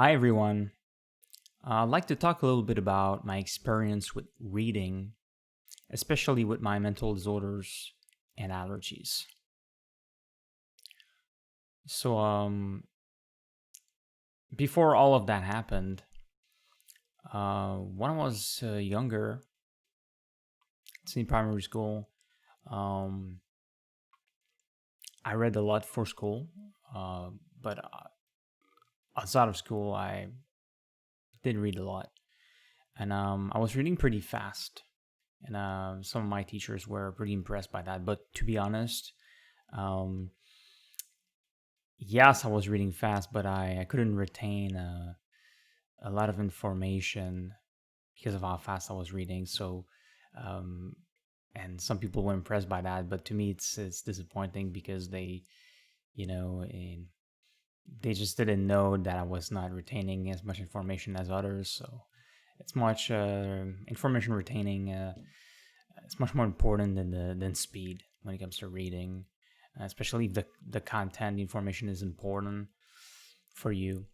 Hi, everyone. I'd like to talk a little bit about my experience with reading, especially with my mental disorders and allergies. So, before all of that happened, when I was younger, it's in primary school, um, I read a lot for school, but outside of school, I did read a lot. And I was reading pretty fast. And some of my teachers were pretty impressed by that. But to be honest, um, yes, I was reading fast, but I couldn't retain a lot of information because of how fast I was reading. So, um, and some people were impressed by that, but to me, it's disappointing because they just didn't know that I was not retaining as much information as others. So, it's much information retaining. It's much more important than speed when it comes to reading, especially if the content, the information is important for you.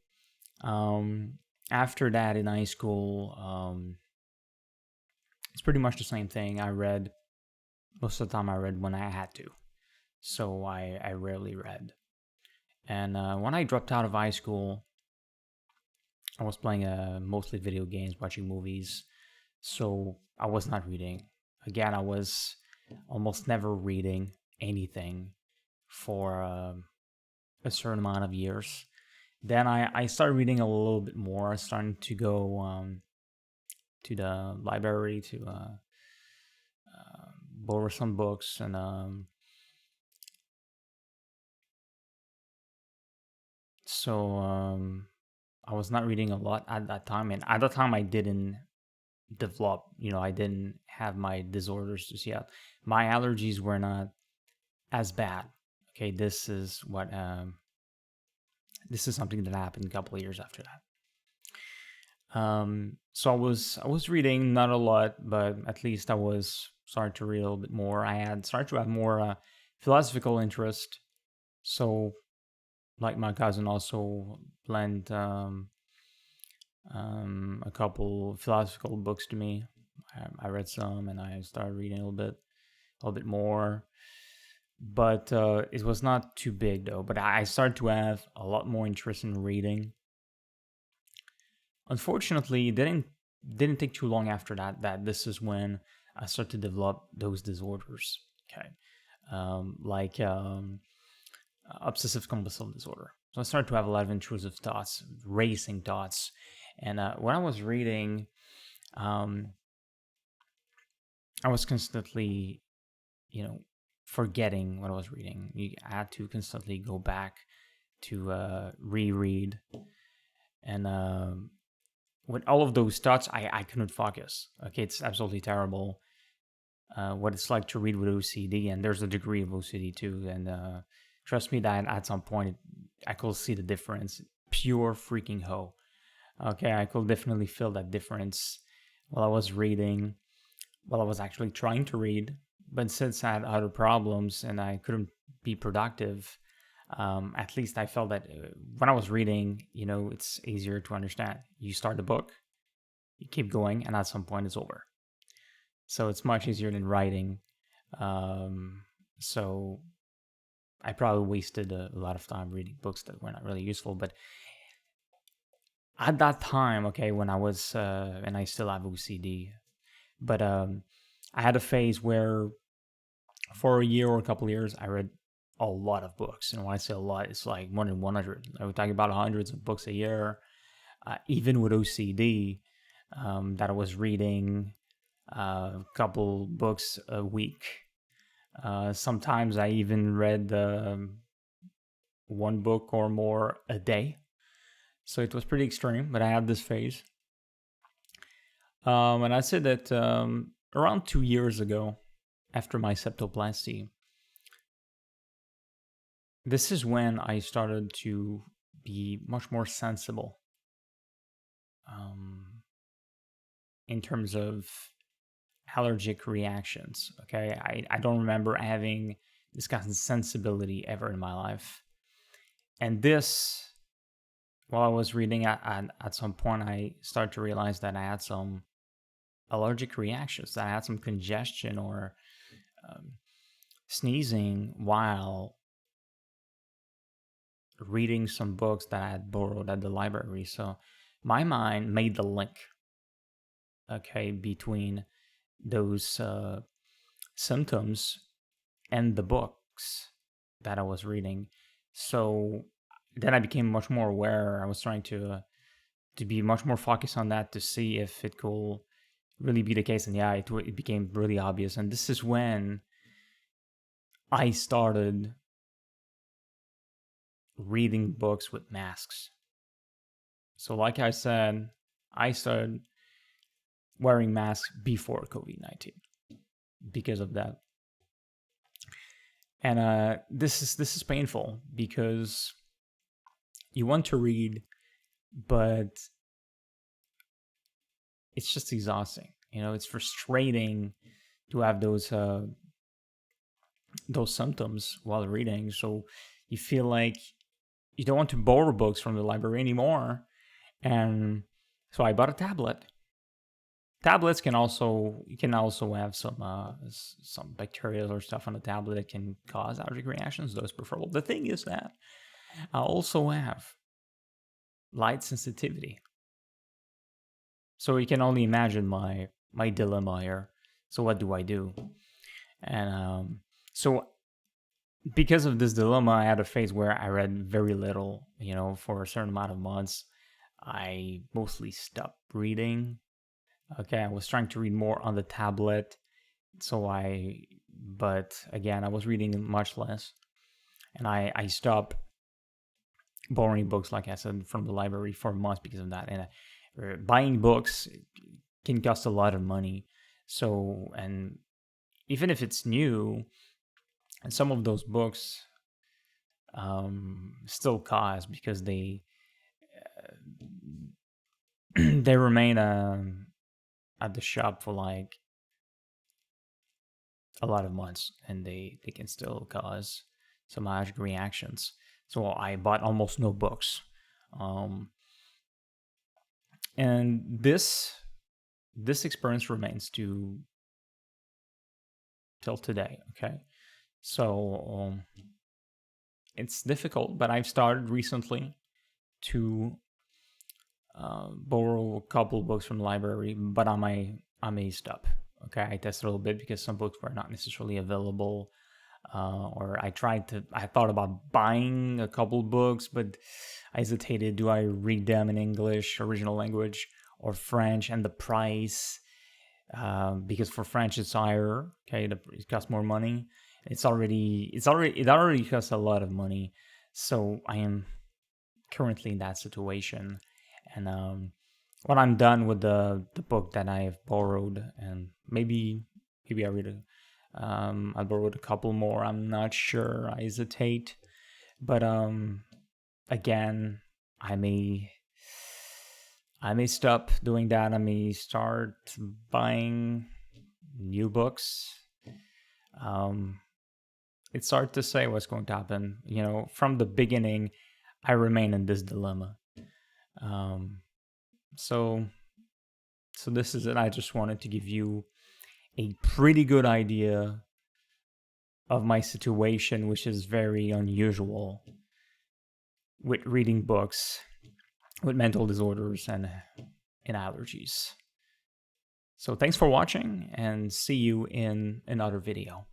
Um, After that, in high school, it's pretty much the same thing. I read most of the time. I read when I had to, so I rarely read. And when I dropped out of high school, I was playing mostly video games, watching movies, so I was not reading. Again, I was almost never reading anything for a certain amount of years. Then I started reading a little bit more. I started to go to the library to borrow some books, and so I was not reading a lot at that time. And at that time, I didn't develop. I didn't have my disorders just yet. My allergies were not as bad. Okay, this is something that happened a couple of years after that. So I was reading not a lot, but at least I was starting to read a little bit more. I had started to have more philosophical interest. So, like my cousin, also lent a couple philosophical books to me. I read some, and I started reading a little bit more. But it was not too big though. But I started to have a lot more interest in reading. Unfortunately, it didn't take too long after that this is when I started to develop those disorders. Okay, like obsessive compulsive disorder. So I started to have a lot of intrusive thoughts, racing thoughts, and when I was reading, um, I was constantly, forgetting what I was reading. I had to constantly go back to reread, and with all of those thoughts, I couldn't focus. Okay, it's absolutely terrible. What it's like to read with OCD, and there's a degree of OCD too. And trust me that at some point I could see the difference. Pure freaking ho. Okay, I could definitely feel that difference while I was reading, while I was actually trying to read. But since I had other problems and I couldn't be productive, at least I felt that when I was reading, it's easier to understand. You start the book, you keep going, and at some point it's over. So it's much easier than writing. Um, so I probably wasted a lot of time reading books that were not really useful. But at that time, okay, when I was, and I still have OCD, but I had a phase where for a year or a couple of years, I read a lot of books. And when I say a lot, it's like more than 100. I was talking about hundreds of books a year, even with OCD, that I was reading a couple books a week. Sometimes I even read one book or more a day. So it was pretty extreme, but I had this phase. And I said that around 2 years ago, after my septoplasty, this is when I started to be much more sensible um, in terms of allergic reactions. Okay, I don't remember having this kind of sensibility ever in my life. And this while I was reading, at some point, I started to realize that I had some allergic reactions, that I had some congestion or um, sneezing while reading some books that I had borrowed at the library. So my mind made the link, okay, between those symptoms and the books that I was reading. So then I became much more aware. I was trying to be much more focused on that to see if it could really be the case. And yeah, it became really obvious. And this is when I started reading books with masks. So, like I said, I started wearing masks before COVID-19 because of that. And this is painful because you want to read, but it's just exhausting. You know, it's frustrating to have those symptoms while reading. So you feel like you don't want to borrow books from the library anymore. And so I bought a tablet. Tablets can also have some bacteria or stuff on the tablet that can cause allergic reactions. Those preferable. The thing is that I also have light sensitivity, so you can only imagine my dilemma here. So what do I do? And so because of this dilemma, I had a phase where I read very little. You know, for a certain amount of months, I mostly stopped reading. Okay, I was trying to read more on the tablet, but again, I was reading much less, and I stopped borrowing books, like I said, from the library for months because of that. And buying books can cost a lot of money. So, and even if it's new, and some of those books still cost because they they remain at the shop for like a lot of months, and they can still cause some allergic reactions. So I bought almost no books, and this experience remains till today. Okay, so it's difficult, but I've started recently to borrow a couple books from the library, but I may stop. Okay, I tested a little bit because some books were not necessarily available, or I thought about buying a couple books, but I hesitated. Do I read them in English, original language, or French, and the price? Because for French it's higher. Okay, it costs more money. It already costs a lot of money. So I am currently in that situation, and when I'm done with the book that I have borrowed, and maybe I read it. I borrowed a couple more. I'm not sure. I hesitate, but again, I may stop doing that. I may start buying new books. It's hard to say what's going to happen. You know, from the beginning, I remain in this dilemma. So this is it. I just wanted to give you a pretty good idea of my situation, which is very unusual with reading books with mental disorders and allergies. So thanks for watching, and see you in another video.